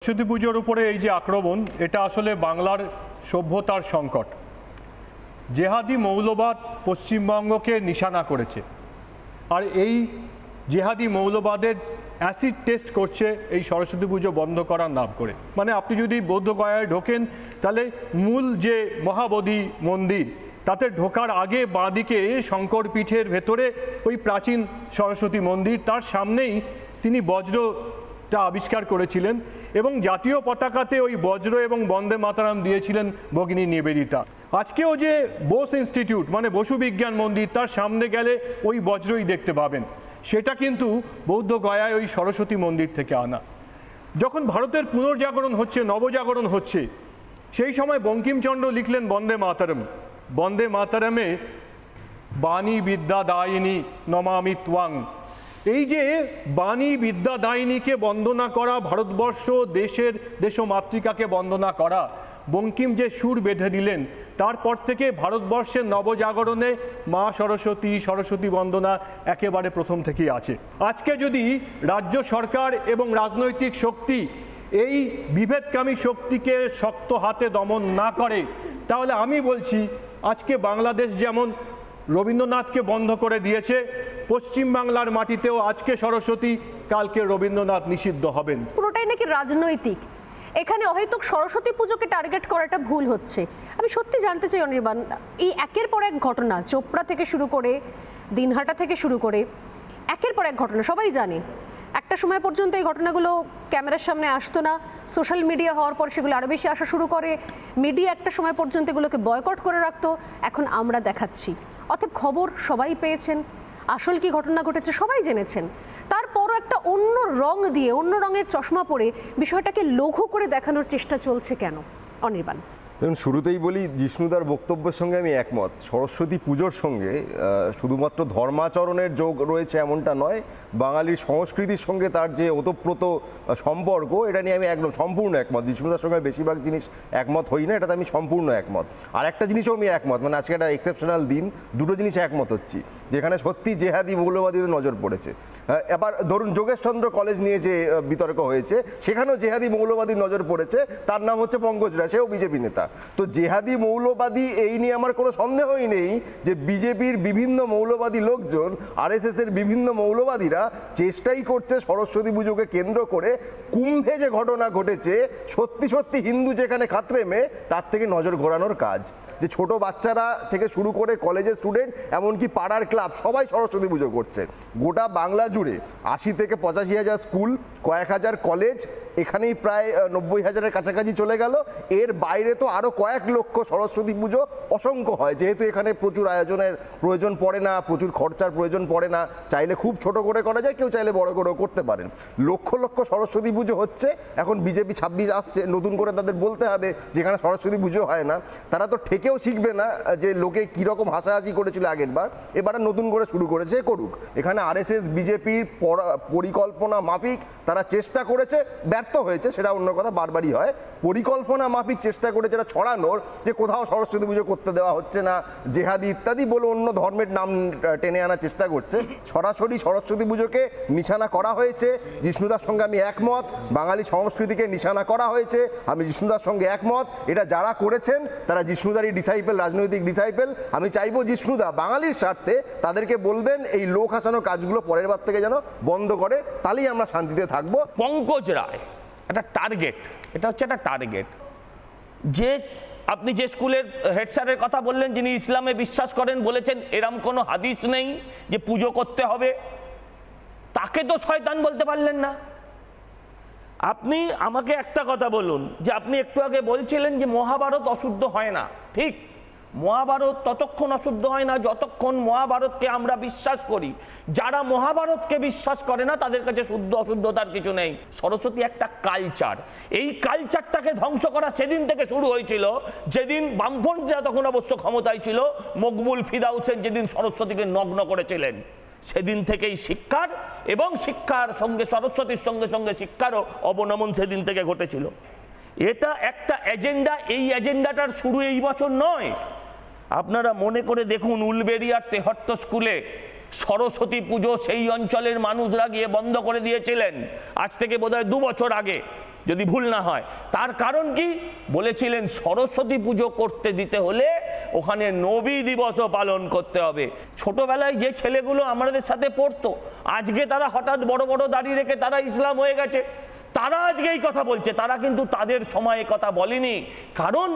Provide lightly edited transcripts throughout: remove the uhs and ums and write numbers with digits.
সরস্বতী পুজোর উপরে এই যে আক্রমণ, এটা আসলে বাংলার সভ্যতার সংকট। জেহাদি মৌলবাদ পশ্চিমবঙ্গকে নিশানা করেছে, আর এই জেহাদি মৌলবাদের অ্যাসিড টেস্ট করছে এই সরস্বতী পুজো বন্ধ করার নাম করে। মানে আপনি যদি বৌদ্ধগয়ায় ঢোকেন, তাহলে মূল যে মহাবোধি মন্দির, তাতে ঢোকার আগে বাঁদিকে শঙ্করপীঠের ভেতরে ওই প্রাচীন সরস্বতী মন্দির, তার সামনেই তিনি বজ্রটা আবিষ্কার করেছিলেন এবং জাতীয় পতাকাতে ওই বজ্র এবং বন্দে মাতরম দিয়েছিলেন ভগিনী নিবেদিতা। আজকেও যে বোস ইনস্টিটিউট মানে বসু বিজ্ঞান মন্দির, তার সামনে গেলে ওই বজ্রই দেখতে পাবেন। সেটা কিন্তু বৌদ্ধগয়ায় ওই সরস্বতী মন্দির থেকে আনা। যখন ভারতের পুনর্জাগরণ হচ্ছে, নবজাগরণ হচ্ছে, সেই সময় বঙ্কিমচন্দ্র লিখলেন বন্দে মাতরম। বন্দে মাতরমে বাণী বিদ্যাদায়িনী নমামি ত্বাং। এই যে বাণী বিদ্যাদায়িনীকে বন্দনা করা, ভারতবর্ষ দেশের দেশমাতৃকাকে বন্দনা করা, বঙ্কিম যে সুর বেঁধে দিলেন, তারপর থেকে ভারতবর্ষের নবজাগরণে মা সরস্বতী, সরস্বতী বন্দনা একেবারে প্রথম থেকেই আছে। আজকে যদি রাজ্য সরকার এবং রাজনৈতিক শক্তি এই বিভেদকামী শক্তিকে শক্ত হাতে দমন না করে, তাহলে আমি বলছি আজকে বাংলাদেশ যেমন রবীন্দ্রনাথকে বন্ধ করে দিয়েছে, পশ্চিমবাংলার মাটিতেও আজকে সরস্বতী, কালকে রবীন্দ্রনাথ নিষিদ্ধ হবেন। পুরোটাই নাকি রাজনৈতিক। এখানে অহেতুক সরস্বতী পুজোকে টার্গেট করাটা ভুল হচ্ছে। আমি সত্যি জানতে চাই অনির্বাণ, এই একের পর এক ঘটনা, চোপড়া থেকে শুরু করে দিনহাটা থেকে শুরু করে একের পর এক ঘটনা, সবাই জানে একটা সময় পর্যন্ত এই ঘটনাগুলো ক্যামেরার সামনে আসতো না, সোশ্যাল মিডিয়া হওয়ার পর সেগুলো আরও বেশি আসা শুরু করে, মিডিয়া একটা সময় পর্যন্ত এগুলোকে বয়কট করে রাখতো, এখন আমরা দেখাচ্ছি। অতএব খবর সবাই পেয়েছেন, আসল কি ঘটনা ঘটেছে সবাই জেনেছেন, তারপরও একটা অন্য রং দিয়ে, অন্য রঙের চশমা পরে বিষয়টাকে লঘু করে দেখানোর চেষ্টা চলছে কেন অনির্বাণ? দেখুন, শুরুতেই বলি, জিষ্ণুদার বক্তব্যের সঙ্গে আমি একমত। সরস্বতী পুজোর সঙ্গে শুধুমাত্র ধর্মাচরণের যোগ রয়েছে এমনটা নয়, বাঙালির সংস্কৃতির সঙ্গে তার যে ওতপ্রোত সম্পর্ক, এটা নিয়ে আমি একদম সম্পূর্ণ একমত। জিষ্ণুদার সঙ্গে বেশিরভাগ জিনিস একমত হই না, এটাতে আমি সম্পূর্ণ একমত। আর একটা জিনিসও আমি একমত, মানে আজকে একটা এক্সেপশনাল দিন, দুটো জিনিস একমত হচ্ছি, যেখানে সত্যি জেহাদি মৌলবাদীদের নজর পড়েছে। এবার ধরুন যোগেশচন্দ্র কলেজ নিয়ে যে বিতর্ক হয়েছে, সেখানেও জেহাদি মৌলবাদীর নজর পড়েছে, তার নাম হচ্ছে পঙ্কজ রায়, সেও বিজেপি নেতা। তো জেহাদি মৌলবাদী, এই নিয়ে আমার কোনো সন্দেহই নেই যে বিজেপির বিভিন্ন মৌলবাদী লোকজন, আরএসএস এর বিভিন্ন মৌলবাদীরা চেষ্টাই করছে সরস্বতী পুজোকে কেন্দ্র করে কুম্ভে যে ঘটনা ঘটেছে, সত্যি সত্যি হিন্দু যেখানে খাতরে মেয়ে, তার থেকে নজর ঘোরানোর কাজ। যে ছোট বাচ্চারা থেকে শুরু করে কলেজের স্টুডেন্ট, এমনকি পাড়ার ক্লাব, সবাই সরস্বতী পুজো করছে। গোটা বাংলা জুড়ে ৮০ থেকে ৮৫,০০০ স্কুল, কয়েক হাজার কলেজ, এখানেই প্রায় ৯০,০০০-এর কাছাকাছি চলে গেল। এর বাইরে তো আরও কয়েক লক্ষ সরস্বতী পুজো অসংখ্য হয়, যেহেতু এখানে প্রচুর আয়োজনের প্রয়োজন পড়ে না, প্রচুর খরচার প্রয়োজন পড়ে না, চাইলে খুব ছোট করে করা যায়, কেউ চাইলে বড় করেও করতে পারেন। লক্ষ লক্ষ সরস্বতী পুজো হচ্ছে। এখন বিজেপি ২৬ আসছে, নতুন করে তাদের বলতে হবে যেখানে সরস্বতী পুজো হয় না, তারা তো ঠেকেও শিখবে না যে লোকে কীরকম হাসাহাসি করেছিল আগের বার, এবারে নতুন করে শুরু করেছে, করুক। এখানে আরএসএস বিজেপির পরিকল্পনা মাফিক তারা চেষ্টা করেছে, ব্যর্থ হয়েছে, সেটা অন্য কথা, বারবারই হয়। পরিকল্পনা মাফিক চেষ্টা করে যেটা ছড়ানোর, যে কোথাও সরস্বতী পুজো করতে দেওয়া হচ্ছে না, জেহাদি ইত্যাদি বলে অন্য ধর্মের নাম টেনে আনার চেষ্টা করছে। সরাসরি সরস্বতী পুজোকে নিশানা করা হয়েছে। জিষ্ণুদার সঙ্গে আমি একমত, বাঙালি সংস্কৃতিকে নিশানা করা হয়েছে, আমি জিষ্ণুদার সঙ্গে একমত। এটা যারা করেছেন তারা জিষ্ণুদারই ডিসাইপেল, রাজনৈতিক ডিসাইপেল। আমি চাইবো জিষ্ণুদা বাঙালির স্বার্থে তাদেরকে বলবেন এই লোক হাসানো কাজগুলো পরের বার থেকে যেন বন্ধ করে, তাহলেই আমরা শান্তিতে থাকবো। পঙ্কজ রায় একটা টার্গেট, এটা হচ্ছে একটা টার্গেট। যে আপনি যে স্কুলের হেড স্যারের কথা বললেন, যিনি ইসলামে বিশ্বাস করেন, বলেছেন এরম কোনো হাদিস নেই যে পুজো করতে হবে, তাকে তো শয়তান বলতে পারলেন না। আপনি আমাকে একটা কথা বলুন, যে আপনি একটু আগে বলছিলেন যে মহাভারত অশুদ্ধ হয় না। ঠিক, মহাভারত ততক্ষণ অশুদ্ধ হয় না যতক্ষণ মহাভারতকে আমরা বিশ্বাস করি। যারা মহাভারতকে বিশ্বাস করে না তাদের কাছে শুদ্ধ অশুদ্ধতার কিছু নেই। সরস্বতী একটা কালচার, এই কালচারটাকে ধ্বংস করা সেদিন থেকে শুরু হয়েছিল, যেদিন বামপন্থীরা তখন অবশ্য ক্ষমতায় ছিল, মকবুল ফিদাউসেন যেদিন সরস্বতীকে নগ্ন করেছিলেন, সেদিন থেকেই শিক্ষার এবং শিক্ষার সঙ্গে সরস্বতীর সঙ্গে সঙ্গে শিক্ষারও অবনমন সেদিন থেকে ঘটেছিল। এটা একটা এজেন্ডা, এই এজেন্ডাটার শুরু এই বছর নয়। আপনারা মনে করে দেখুন, উলবেড়িয়ার তেহট্ট স্কুলে সরস্বতী পুজো সেই অঞ্চলের মানুষরা গিয়ে বন্ধ করে দিয়েছিলেন, আজ থেকে বোধহয় 2 বছর আগে। যদি ভুল না হয়। তার কারণ কি বলেছিলেন, সরস্বতী পুজো করতে দিতে হলে ওখানে নবী দিবসও পালন করতে হবে। ছোটবেলায় যে ছেলেগুলো আমাদের সাথে পড়তো, আজকে তারা হঠাৎ বড় বড় দাড়ি রেখে তারা ইসলাম হয়ে গেছে, তারা আজকে এই কথা বলছে। তারা কিন্তু তাদের সময় কথা বলেনি। কারণ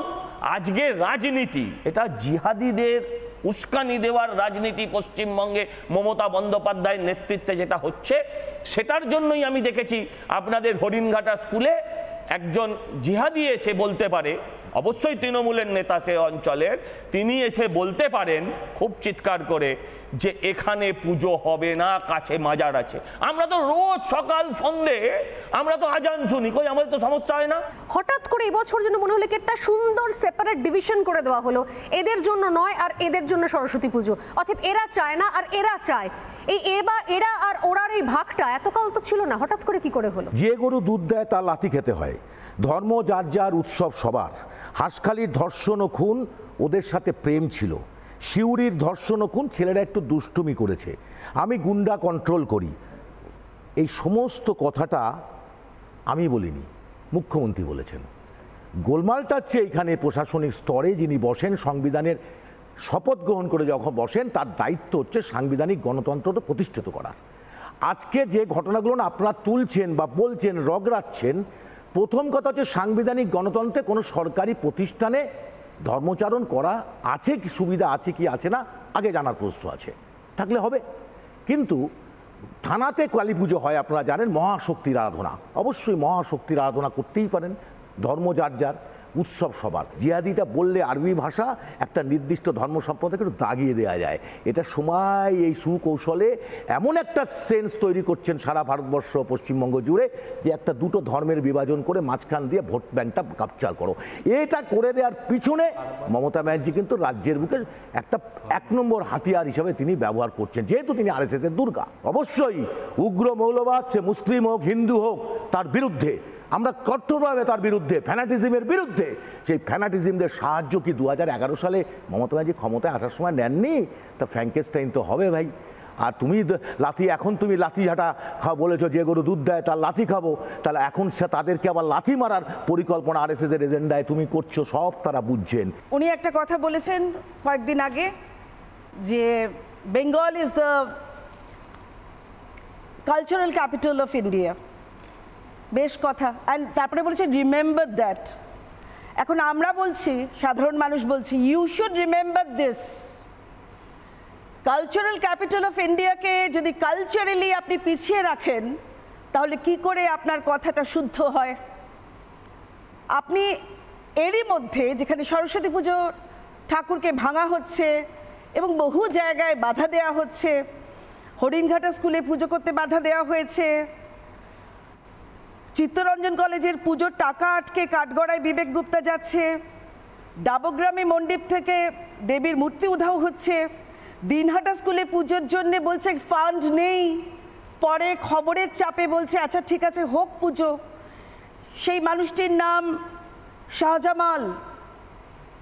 আজকে রাজনীতি, এটা জিহাদিদের উস্কানি দেওয়ার রাজনীতি পশ্চিমবঙ্গে মমতা বন্দ্যোপাধ্যায়ের নেতৃত্বে যেটা হচ্ছে, সেটার জন্যই আমি দেখেছি আপনাদের হরিণঘাটা স্কুলে একজন জিহাদি এসে বলতে পারে, অবশ্যই তৃণমূলের নেতা সে অঞ্চলের, তিনি এসে বলতে পারেন খুব চিৎকার করে যে এখানে পুজো হবে না, কাছে মাজার আছে। আমরা তো রোজ সকাল সন্ধে আমরা তো আজান শুনি, কই আমাদের তো সমস্যা হয় না। হঠাৎ করে এবছর যেন মনে হলো কি একটা সুন্দর সেপারেট ডিভিশন করে দেওয়া হলো, এদের জন্য নয় আর এদের জন্য সরস্বতী পুজো, অতএব এরা চায় না আর এরা চায়। এই এরা আর ওরার এই ভাগটা এতকাল তো ছিল না, হঠাৎ করে কি করে হলো? যে গরু দুধ দেয় তার লাথি খেতে হয়। ধর্ম যার যার, উৎসব সবার। হাঁসখালির ধর্ষণ ও খুন, ওদের সাথে প্রেম ছিল। শিউরির ধর্ষণ ও খুন, ছেলেরা একটু দুষ্টুমি করেছে। আমি গুন্ডা কন্ট্রোল করি, এই সমস্ত কথাটা আমি বলিনি, মুখ্যমন্ত্রী বলেছেন। গোলমালটা হচ্ছে এইখানে প্রশাসনিক স্তরে যিনি বসেন, সংবিধানের শপথ গ্রহণ করে যখন বসেন, তার দায়িত্ব হচ্ছে সাংবিধানিক গণতন্ত্রটা প্রতিষ্ঠিত করার। আজকে যে ঘটনাগুলো আপনারা তুলছেন বা বলছেন, রগড়াচ্ছেন, প্রথম কথা হচ্ছে সাংবিধানিক গণতন্ত্রে কোনো সরকারি প্রতিষ্ঠানে ধর্মচারণ করা আছে কি, সুবিধা আছে কি আছে না, আগে জানার প্রশ্ন আছে, থাকলে হবে। কিন্তু থানাতে কালী পুজো হয় আপনারা জানেন, মহাশক্তির আরাধনা, অবশ্যই মহাশক্তির আরাধনা করতেই পারেন, ধর্ম যার যার, উৎসব সবার। জিহাদিটা বললে আরবি ভাষা একটা নির্দিষ্ট ধর্ম সম্প্রদায়কে একটু দাগিয়ে দেওয়া যায়। এটা সময় এই সুকৌশলে এমন একটা সেন্স তৈরি করছেন সারা ভারতবর্ষ, পশ্চিমবঙ্গ জুড়ে, যে একটা দুটো ধর্মের বিভাজন করে মাঝখান দিয়ে ভোট ব্যাংকটা ক্যাপচার করো। এটা করে দেওয়ার পিছনে মমতা ব্যানার্জি কিন্তু রাজ্যের বুকে একটা 1 নম্বর হাতিয়ার হিসাবে তিনি ব্যবহার করছেন, যেহেতু তিনি আরএসএসের দুর্গা। অবশ্যই উগ্র মৌলবাদ, সে মুসলিম হোক হিন্দু হোক, তার বিরুদ্ধে আমরা কঠোরভাবে, তার বিরুদ্ধে, ফ্যানাটিজমের বিরুদ্ধে। সেই ফ্যানাটিজমদের সাহায্য কি 2011 সালে মমতা ব্যানার্জি ক্ষমতায় আসার সময় নেননি? তা ফ্র্যাঙ্কেস্টাইন তো হবে ভাই। আর তুমি লাথি, এখন তুমি লাথি ঝাঁটা বলেছো, যে গরু দুধ দেয় তার লাথি খাবো, তাহলে এখন সে তাদেরকে আবার লাথি মারার পরিকল্পনা আরএসএসের এজেন্ডায় তুমি করছো, সব তারা বুঝছেন। উনি একটা কথা বলেছেন কয়েকদিন আগে, যে Bengal is the cultural capital of India. বেশ কথা। অ্যান্ড তারপরে বলেছে রিমেম্বার দ্যাট। এখন আমরা বলছি, সাধারণ মানুষ বলছি, you should remember this. Cultural capital of ইন্ডিয়াকে যদি কালচারালি আপনি পিছিয়ে রাখেন, তাহলে কি করে আপনার কথাটা শুদ্ধ হয়? আপনি এরই মধ্যে যেখানে সরস্বতী পুজো ঠাকুরকে ভাঙা হচ্ছে এবং বহু জায়গায় বাধা দেওয়া হচ্ছে, হরিণঘাটা স্কুলে পুজো করতে বাধা দেওয়া হয়েছে, চিত্তরঞ্জন কলেজের পুজোর টাকা আটকে কাঠগড়ায় বিবেক গুপ্তা যাচ্ছে, ডাবগ্রামে মন্দির থেকে দেবীর মূর্তি উধাও হচ্ছে, দিনহাটা স্কুলে পুজোর জন্য বলছে ফান্ড নেই, পরে খবরের চাপে বলছে আচ্ছা ঠিক আছে হোক পুজো। সেই মানুষটির নাম শাহজামাল,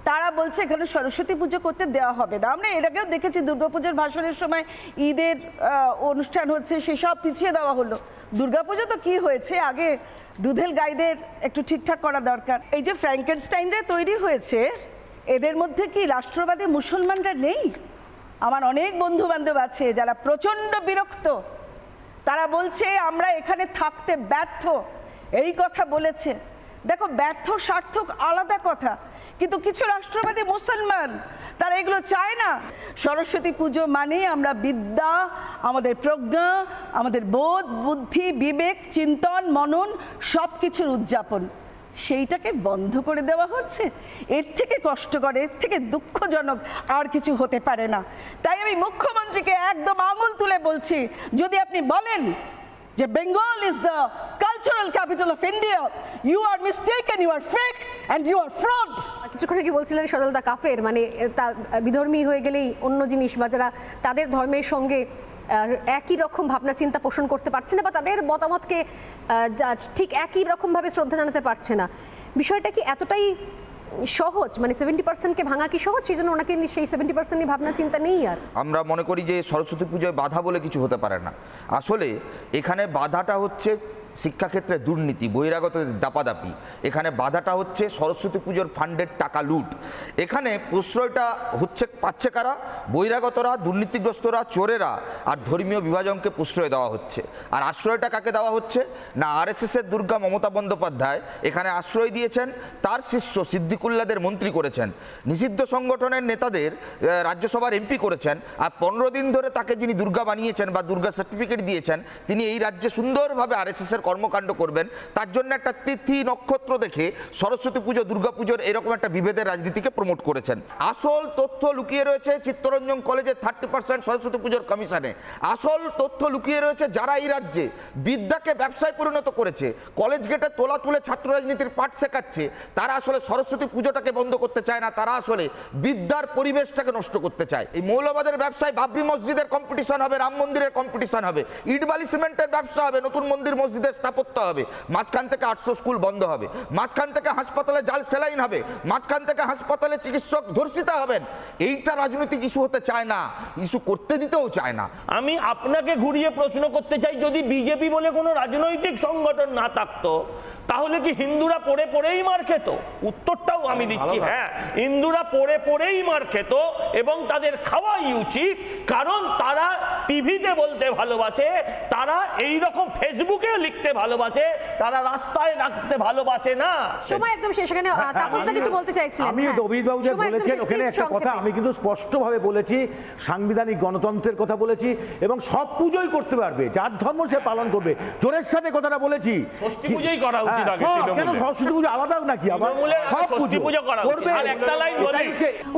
তারা বলছে এখানে সরস্বতী পুজো করতে দেওয়া হবে না। আমরা এর আগেও দেখেছি দুর্গাপুজোর ভাষণের সময় ঈদের অনুষ্ঠান হচ্ছে, সেসব পিছিয়ে দেওয়া হলো। দুর্গাপুজো তো কি হয়েছে, আগে দুধেল গাইদের একটু ঠিকঠাক করা দরকার। এই যে ফ্র্যাঙ্কেনস্টাইনরা তৈরি হয়েছে, এদের মধ্যে কি রাষ্ট্রবাদী মুসলমানরা নেই? আমার অনেক বন্ধু বান্ধব আছে যারা প্রচণ্ড বিরক্ত, তারা বলছে আমরা এখানে থাকতে ব্যর্থ, এই কথা বলেছে। দেখো, ব্যর্থ সার্থক আলাদা কথা, কিন্তু কিছু রাষ্ট্রবাদী মুসলমান তারা এগুলো চায় না। সরস্বতী পুজো মানে আমরা বিদ্যা, আমাদের প্রজ্ঞা, আমাদের বোধ, বুদ্ধি, বিবেক, চিন্তন, মনন সব কিছুর উদযাপন, সেইটাকে বন্ধ করে দেওয়া হচ্ছে। এর থেকে কষ্টকর, এর থেকে দুঃখজনক আর কিছু হতে পারে না। তাই আমি মুখ্যমন্ত্রীকে একদম আঙুল তুলে বলছি, যদি আপনি বলেন যে Bengal is the cultural capital of India, you are mistaken, you are fake and you are fraud. কিছুক্ষণ আগে বলছিলেন সজলদা কাফের, মানে তা বিধর্মী হয়ে গেলেই অন্য জিনিস, বা যারা তাদের ধর্মের সঙ্গে একই রকম ভাবনা চিন্তা পোষণ করতে পারছে না, বা তাদের মতামতকে ঠিক একই রকমভাবে শ্রদ্ধা জানাতে পারছে না, বিষয়টা কি এতটাই সহজ? মানে 70%কে ভাঙা কি সহজ? সেই জন্য ওনাকে সেই 70% নিয়ে ভাবনা চিন্তা নেই। আর আমরা মনে করি যে সরস্বতী পুজোয় বাধা বলে কিছু হতে পারে না। আসলে এখানে বাধাটা হচ্ছে শিক্ষাক্ষেত্রে দুর্নীতি, বহিরাগতদের দাপাদাপি। এখানে বাধাটা হচ্ছে সরস্বতী পুজোর ফান্ডের টাকা লুট। এখানে প্রশ্রয়টা পাচ্ছে কারা? বহিরাগতরা, দুর্নীতিগ্রস্তরা, চোরেরা আর ধর্মীয় বিভাজনকে প্রশ্রয় দেওয়া হচ্ছে। আর আশ্রয়টা কাকে দেওয়া হচ্ছে না? আরএসএসের দুর্গা মমতা বন্দ্যোপাধ্যায় এখানে আশ্রয় দিয়েছেন, তার শিষ্য সিদ্দিকুল্লাদের মন্ত্রী করেছেন, নিষিদ্ধ সংগঠনের নেতাদের রাজ্যসভার এমপি করেছেন। আর 15 দিন ধরে তাকে যিনি দুর্গা বানিয়েছেন বা দুর্গা সার্টিফিকেট দিয়েছেন, তিনি এই রাজ্যে সুন্দরভাবে আরএসএসের কর্মকাণ্ড করবেন। তার জন্য একটা তিথি নক্ষত্র দেখে সরস্বতী পুজো, দুর্গা পুজোর এরকম একটা বিভেদের রাজনীতিকে প্রমোট করেছেন। আসল তথ্য লুকিয়ে রয়েছে চিত্তরঞ্জন কলেজে 30% সরস্বতী পুজোর কমিশনে। আসল তথ্য লুকিয়ে রয়েছে যারা এই রাজ্যে বিদ্যাকে ব্যবসায় পরিণত করেছে, কলেজ গেটে তোলা তুলে ছাত্র রাজনীতির পাঠ শেখাচ্ছে, তারা আসলে সরস্বতী পুজোটাকে বন্ধ করতে চায় না, তারা আসলে বিদ্যার পরিবেশটাকে নষ্ট করতে চায়। এই মৌলবাদের ব্যবসায় বাবরি মসজিদের কম্পিটিশন হবে, রাম মন্দিরের কম্পিটিশন হবে, ইট বালি সিমেন্টের ব্যবসা হবে, নতুন মন্দির মসজিদের স্থাপত্য হবে, মাঝখান থেকে 800 স্কুল বন্ধ হবে, মাঝখান থেকে হাসপাতালে জাল সেলাইন হবে, মাঝখান থেকে হাসপাতালে চিকিৎসক ধর্ষিতা হবেন। এইটা রাজনৈতিক ইস্যু হতে চায় না, ইস্যু করতে দিতেও চায় না। আমি আপনাকে ঘুরিয়ে প্রশ্ন করতে চাই, যদি বিজেপি বলে কোনো রাজনৈতিক সংগঠন না থাকতো তাহলে কি হিন্দুরা পড়ে পড়েই মার খেত? উত্তরটাও আমি দিচ্ছি, হ্যাঁ, হিন্দুরা পড়ে পড়েই মার খেত এবং তাদের খাওয়াই উচিত, কারণ তারা টিভিতে বলতে ভালোবাসে, তারা এই রকম ফেসবুকে লিখতে ভালোবাসে, তারা রাস্তায় রাখতে ভালোবাসে না। সময় একদম শেষ। এখানে তাপসদা কিছু বলতে চাইছিলেন। আমি অভিজিৎবাবু যে বলেছেন ওখানে একটা কথা আমি কিন্তু স্পষ্টভাবে বলেছি, সাংবিধানিক গণতন্ত্রের কথা বলেছি এবং সব পুজোই করতে পারবে, যার ধর্ম সে পালন করবে। জোরের সাথে কথাটা বলেছি, ষষ্ঠী পুজোই করা উচিত। কেন সরস্বতী পুজো আলাদা নাকি? আবার সব পুজো করবে।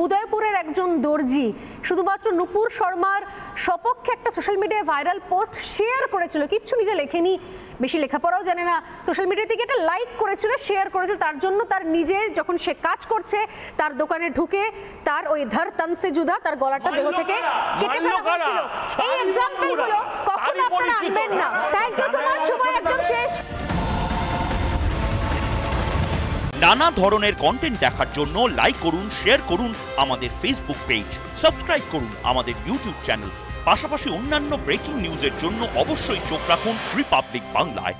উদয়পুরের একজন দর্জি শুধুমাত্র নূপুর শর্মার সপক্ষে একটা সোশ্যাল মিডিয়ায় ভাইরাল পোস্ট শেয়ার করেছিল, কিচ্ছু নিজে লেখেনি, বেশি লেখাপড়াও জানে না, সোশ্যাল মিডিয়া থেকে এটা লাইক করেছিল, শেয়ার করেছিল। তার জন্য তার নিজের যখন সে কাজ করছে তার দোকানে ঢুকে তার ওই ধর তন সে জুদা তার গলাটা দেহ থেকে কেটে ফেলা হয়েছিল। এই এক্সাম্পলগুলো কখনো আপনারা আনবেন না। Thank you so much. সময় একদম শেষ। নানা ধরনের কন্টেন্ট দেখার জন্য লাইক করুন, শেয়ার করুন আমাদের ফেসবুক পেজ, সাবস্ক্রাইব করুন আমাদের ইউটিউব চ্যানেল। পাশাপাশি অন্যান্য ব্রেকিং নিউজের জন্য অবশ্যই চোখ রাখুন রিপাবলিক বাংলায়।